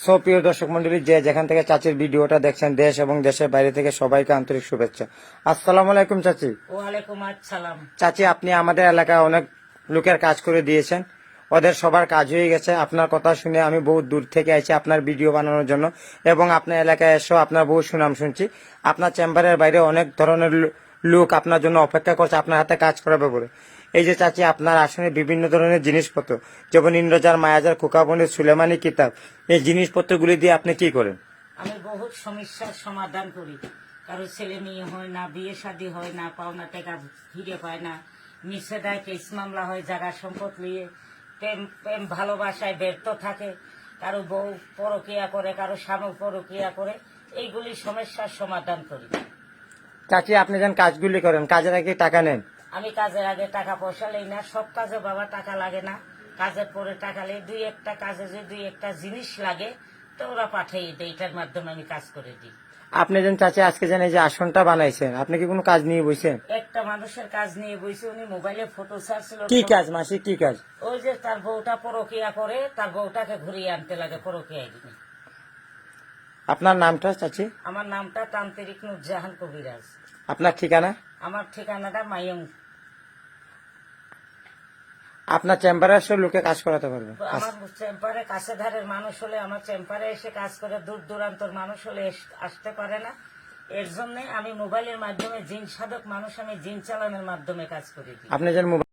So প্রিয় দর্শক মন্ডলী, যে যেখান থেকে চাচির ভিডিওটা দেখছেন, দেশ এবং দেশের বাইরে থেকে সবাইকে আন্তরিক শুভেচ্ছা। আসসালামু আলাইকুম চাচি। ওয়ালাইকুম আসসালাম। চাচি, আপনি আমাদের এলাকায় অনেক লোকের কাজ করে দিয়েছেন, ওদের সবার কাজ হয়ে গেছে। আপনার কথা শুনে আমি বহু দূর থেকে আইছি আপনার ভিডিও বানানোর জন্য, এবং আপনার এলাকায় এসেও আপনার বহু সুনাম শুনছি। আপনার চেম্বারের বাইরে অনেক ধরনের লোক আপনার জন্য অপেক্ষা করছে আপনার হাতে কাজ করাবে বলে। এই যে চাচি, আপনার আসনে বিভিন্ন ধরনের জিনিসপত্র, যেমন ইন্দ্রজার, মায়াজার, খোকাবনের, সুলেমানি কিতাব, এই জিনিসপত্রগুলি দিয়ে আপনি কি করেন? আমি বহুত সমস্যার সমাধান করি। কারো ছেলে মেয়ে হয় না, বিয়ে শাদী হয় না, পাওনা টাকা ফিরে পায় না, মিশে দেয়, কেস মামলা হয়, জায়গা সম্পদ নিয়ে প্রেম প্রেম ভালোবাসায় ব্যর্থ থাকে, কারো বউ পরকিয়া করে, কারো স্বামী পরকিয়া করে, এইগুলি সমস্যার সমাধান করি। চাচি, আপনি যেন কাজগুলি করেন, কাজের আগে টাকা নেন? আমি কাজের আগে টাকা পয়সা লই না। সব কাজে বাবা টাকা লাগে না, কাজের পরে টাকা লে দুই একটা কাজে যে দুই একটা জিনিস লাগে তো ওরা পাঠিয়ে দেয়, এটার মাধ্যমে আমি কাজ করে দিই। আপনি যেন চাচি আজকে যেন এই যে আসনটা বানাইছেন, আপনি কি কোনো কাজ নিয়ে বসেন? একটা মানুষের কাজ নিয়ে বইছে, উনি মোবাইলে ফটো ছাড়ছিল। কি কাজ মাসি, কি কাজ? ওই যে তার বউটা পরকিয়া করে, তার বউটাকে ঘুরিয়ে আনতে লাগে পরকিয়ায় দিনে। আপনার নামটা চাচি? আমার নামটা তান্ত্রিক নুরজাহান কবিরাজ। আপনার ঠিকানা? আমার ঠিকানাটা মাইয়ং। আপনার চেম্বারে এসে লোকে কাজ করাতে পারবে? আমার চেম্বারে কাছে ধারের মানুষ হলে আমার চেম্বারে এসে কাজ করে, দূর দূরান্তর মানুষ হলে আসতে পারে না। এর জন্য আমি মোবাইলের মাধ্যমে জিন সাধক মানুষ, আমি জিন চালানোর মাধ্যমে কাজ করে দিই। আপনি যেন